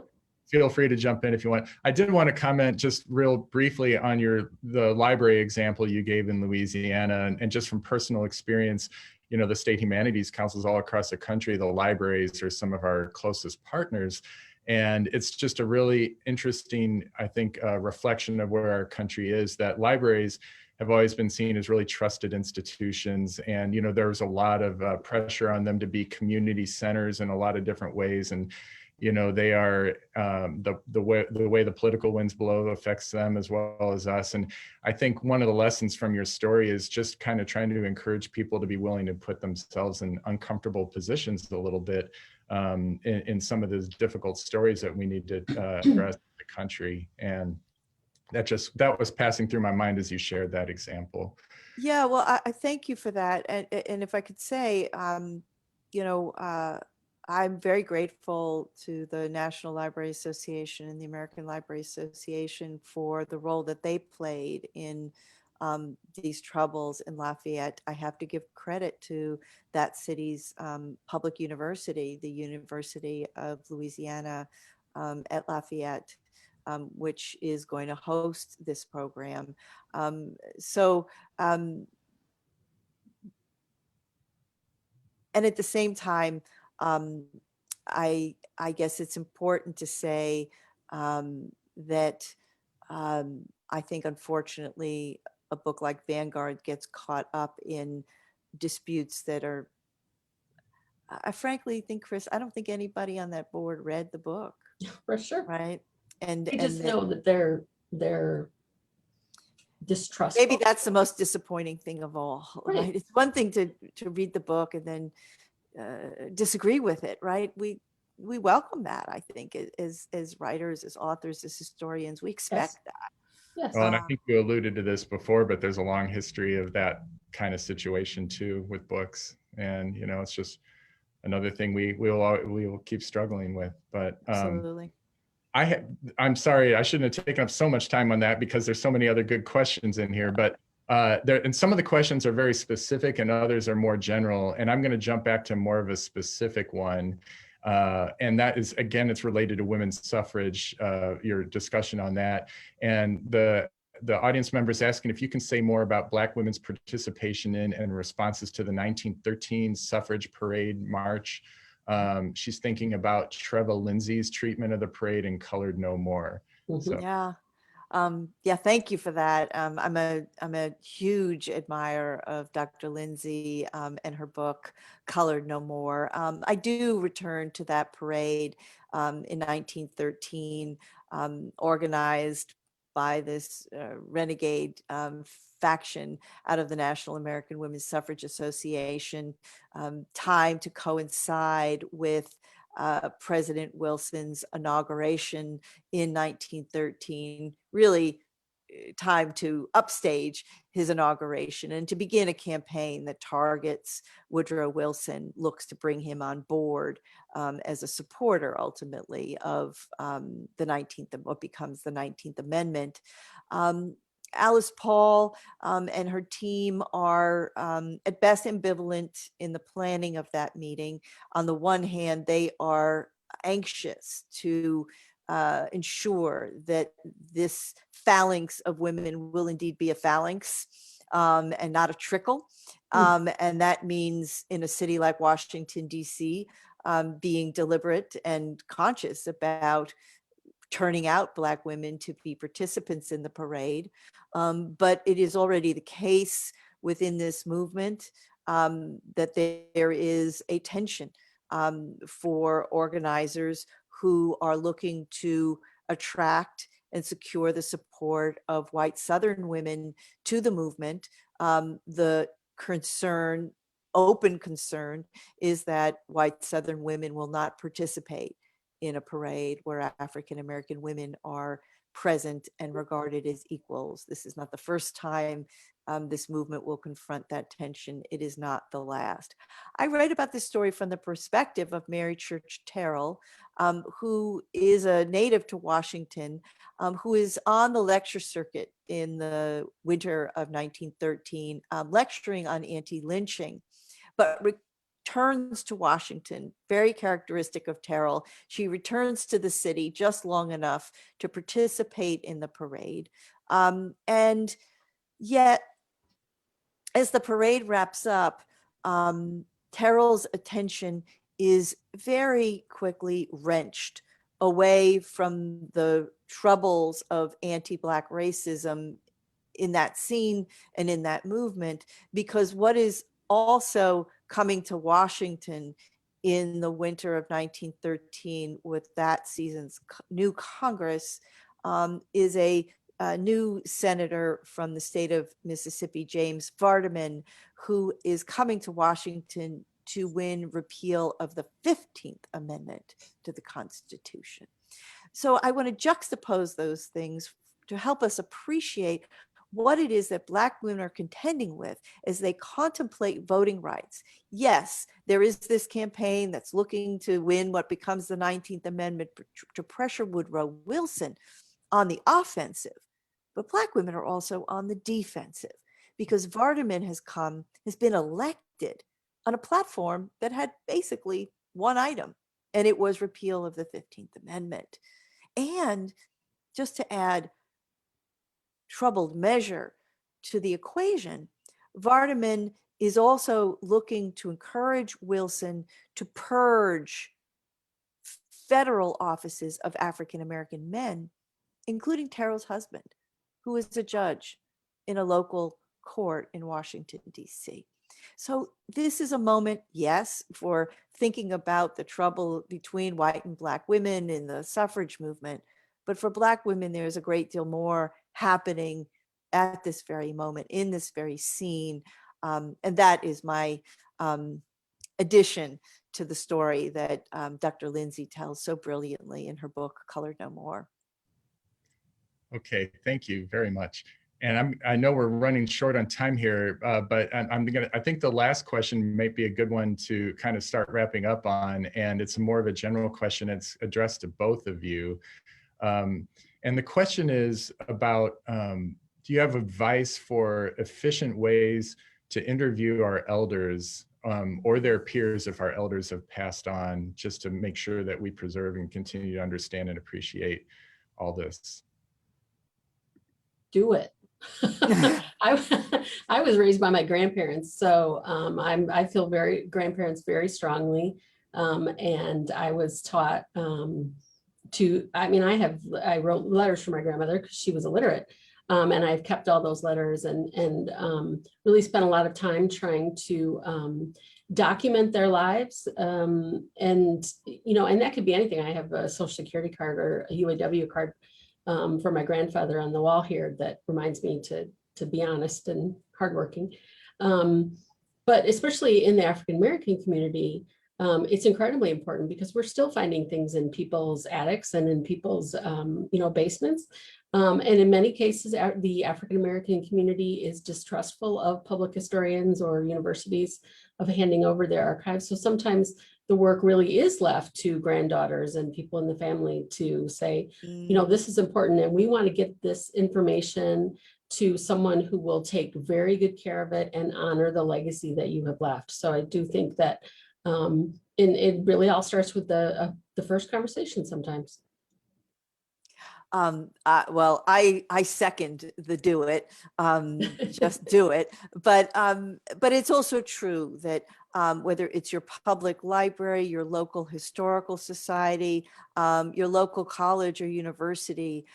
Feel free to jump in if you want. I did want to comment just real briefly on the library example you gave in Louisiana, and just from personal experience, you know, the state humanities councils all across the country, the libraries are some of our closest partners. And it's just a really interesting, I think, reflection of where our country is, that libraries have always been seen as really trusted institutions. And, you know, there was a lot of pressure on them to be community centers in a lot of different ways. And, you know, they are the way the political winds blow affects them as well as us. And I think one of the lessons from your story is just kind of trying to encourage people to be willing to put themselves in uncomfortable positions a little bit in some of those difficult stories that we need to address in the country. And that was passing through my mind as you shared that example. Yeah, well, I thank you for that. And if I could say, you know, I'm very grateful to the National Library Association and the American Library Association for the role that they played in these troubles in Lafayette. I have to give credit to that city's public university, the University of Louisiana at Lafayette, which is going to host this program. So, and at the same time, I guess it's important to say that I think, unfortunately, a book like Vanguard gets caught up in disputes that are, I frankly think, Chris, I don't think anybody on that board read the book, For sure. right? And We just that know that they're distrustful. maybe that's the most disappointing thing of all, Right. right? It's one thing to read the book and then disagree with it, right? We welcome that, I think, as writers, as authors, as historians. We expect that. Yes. Well, and I think you alluded to this before, but there's a long history of that kind of situation too with books. And, you know, it's just another thing we will keep struggling with. But Absolutely. I'm sorry, I shouldn't have taken up so much time on that because there's so many other good questions in here. But and some of the questions are very specific and others are more general. And I'm going to jump back to more of a specific one. And that is, again, it's related to women's suffrage, your discussion on that. And the audience member is asking if you can say more about Black women's participation in and responses to the 1913 suffrage parade march. She's thinking about Treva Lindsay's treatment of the parade and Colored No More. So. Yeah. Yeah, thank you for that. I'm a huge admirer of Dr. Lindsay and her book, Colored No More. I do return to that parade in 1913, organized by this renegade faction out of the National American Women's Suffrage Association, timed to coincide with President Wilson's inauguration in 1913, really time to upstage his inauguration and to begin a campaign that targets Woodrow Wilson, looks to bring him on board as a supporter ultimately of the 19th, what becomes the 19th Amendment. Alice Paul and her team are at best ambivalent in the planning of that meeting. On the one hand, they are anxious to ensure that this phalanx of women will indeed be a phalanx and not a trickle. And that means in a city like Washington, D.C., being deliberate and conscious about turning out Black women to be participants in the parade. But it is already the case within this movement that there is a tension for organizers who are looking to attract and secure the support of white Southern women to the movement. The concern, open concern, is that white Southern women will not participate in a parade where African American women are present and regarded as equals. This is not the first time this movement will confront that tension. It is not the last. I write about this story from the perspective of Mary Church Terrell, who is a native to Washington, who is on the lecture circuit in the winter of 1913, lecturing on anti-lynching, but returns to Washington, very characteristic of Terrell. She returns to the city just long enough to participate in the parade. And yet, as the parade wraps up, Terrell's attention is very quickly wrenched away from the troubles of anti-Black racism in that scene and in that movement, because what is also coming to Washington in the winter of 1913 with that season's new Congress is a new senator from the state of Mississippi, James Vardaman, who is coming to Washington to win repeal of the 15th Amendment to the Constitution. So I want to juxtapose those things to help us appreciate what it is that Black women are contending with as they contemplate voting rights. Yes, there is this campaign that's looking to win what becomes the 19th Amendment to pressure Woodrow Wilson on the offensive, but Black women are also on the defensive, because Vardaman has been elected on a platform that had basically one item, and it was repeal of the 15th Amendment. And just to add troubled measure to the equation, Vardaman is also looking to encourage Wilson to purge federal offices of African-American men, including Terrell's husband, who is a judge in a local court in Washington, D.C. So this is a moment, yes, for thinking about the trouble between white and Black women in the suffrage movement, but for Black women, there's a great deal more happening at this very moment, in this very scene. And that is my addition to the story that Dr. Lindsay tells so brilliantly in her book, Colored No More. Okay, thank you very much. And I know we're running short on time here, but I think the last question might be a good one to kind of start wrapping up on, and it's more of a general question. It's addressed to both of you. And the question is about, do you have advice for efficient ways to interview our elders or their peers if our elders have passed on, just to make sure that we preserve and continue to understand and appreciate all this? Do it. I was raised by my grandparents, so I feel grandparents very strongly, and I was taught I wrote letters for my grandmother because she was illiterate, and I've kept all those letters and really spent a lot of time trying to document their lives, and that could be anything. I have a Social Security card or a UAW card for my grandfather on the wall here that reminds me to be honest and hardworking. But especially in the African-American community, it's incredibly important because we're still finding things in people's attics and in people's basements. And in many cases, the African-American community is distrustful of public historians or universities of handing over their archives. So sometimes the work really is left to granddaughters and people in the family to say, this is important and we want to get this information to someone who will take very good care of it and honor the legacy that you have left. So I do think that it really all starts with the first conversation sometimes. Well, I second the do it, just do it. But it's also true that whether it's your public library, your local historical society, your local college or university,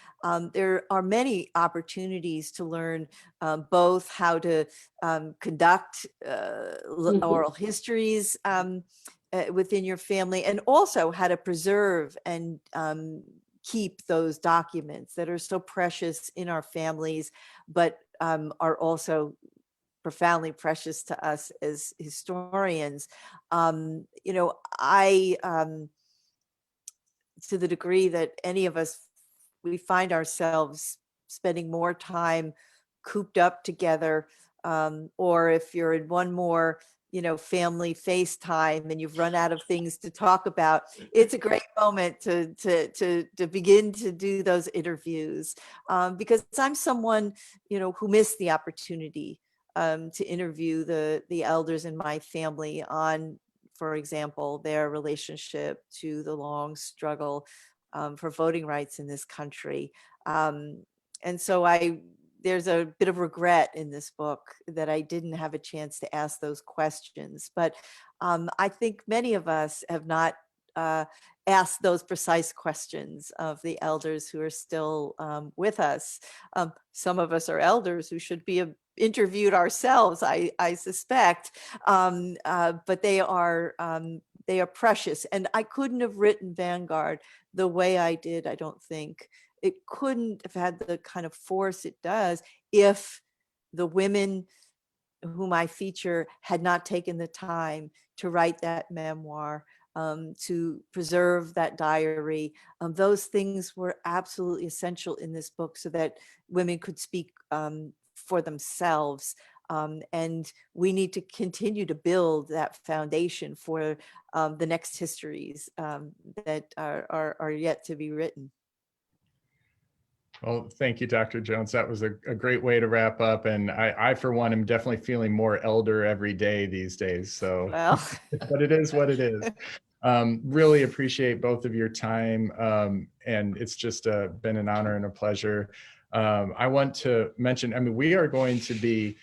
there are many opportunities to learn both how to conduct oral histories within your family, and also how to preserve and keep those documents that are so precious in our families, but are also profoundly precious to us as historians. I, to the degree that any of us we find ourselves spending more time cooped up together, or if you're in one more, family FaceTime and you've run out of things to talk about, it's a great moment to begin to do those interviews, because I'm someone, who missed the opportunity to interview the elders in my family on, for example, their relationship to the long struggle for voting rights in this country. And so there's a bit of regret in this book that I didn't have a chance to ask those questions. But I think many of us have not asked those precise questions of the elders who are still with us. Some of us are elders who should be interviewed ourselves, I suspect, but they are precious. And I couldn't have written Vanguard the way I did, I don't think. It couldn't have had the kind of force it does if the women whom I feature had not taken the time to write that memoir, to preserve that diary. Those things were absolutely essential in this book so that women could speak for themselves. And we need to continue to build that foundation for the next histories that are yet to be written. Well, thank you, Dr. Jones. That was a great way to wrap up. And I, for one, am definitely feeling more elder every day these days. So, Well, but it is what it is. Really appreciate both of your time. And it's just been an honor and a pleasure. I want to mention, we are going to be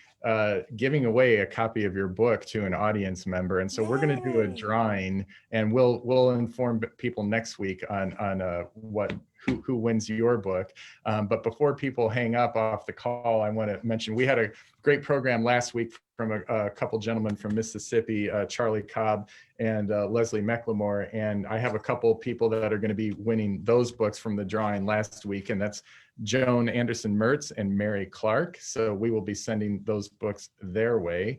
giving away a copy of your book to an audience member. And so we're going to do a drawing, and we'll inform people next week on who wins your book. But before people hang up off the call, I want to mention we had a great program last week from a couple gentlemen from Mississippi, Charlie Cobb and Leslie McLemore. And I have a couple people that are going to be winning those books from the drawing last week, and that's Joan Anderson Mertz and Mary Clark. So we will be sending those books their way.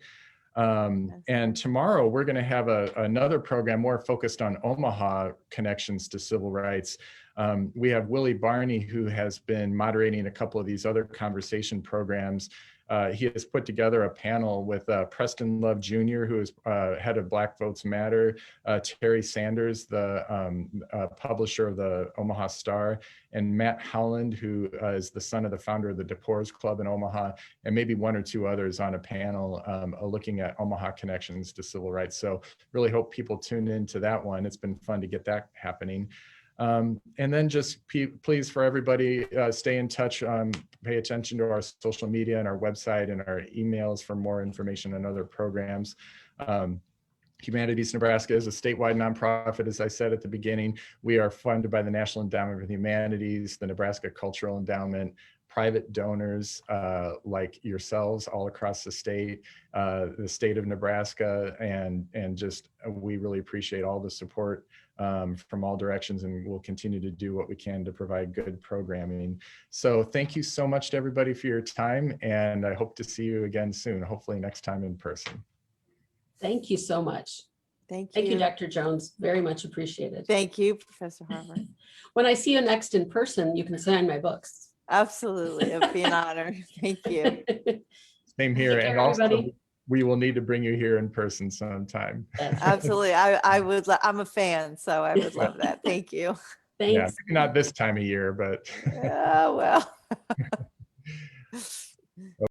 And tomorrow we're going to have another program more focused on Omaha connections to civil rights. We have Willie Barney, who has been moderating a couple of these other conversation programs. He has put together a panel with Preston Love Jr., who is head of Black Votes Matter, Terry Sanders, the publisher of the Omaha Star, and Matt Howland, who is the son of the founder of the DePores Club in Omaha, and maybe one or two others on a panel looking at Omaha connections to civil rights. So really hope people tune into that one. It's been fun to get that happening. And then just please, for everybody, stay in touch, pay attention to our social media and our website and our emails for more information on other programs. Humanities Nebraska is a statewide nonprofit, as I said at the beginning. We are funded by the National Endowment for the Humanities, the Nebraska Cultural Endowment, private donors like yourselves all across the state of Nebraska, and just we really appreciate all the support from all directions, and we'll continue to do what we can to provide good programming. So thank you so much to everybody for your time, and I hope to see you again soon, hopefully next time in person. Thank you so much. Thank you. Thank you, Dr. Jones. Very much appreciated. Thank you, Professor Harbour. When I see you next in person, you can sign my books. Absolutely. It'd be an honor. Thank you. Same here. Take care, And also, everybody. we will need to bring you here in person sometime. Absolutely. I would. I'm a fan, so I would love that. Thank you. Thanks. Yeah, maybe not this time of year, but. Well.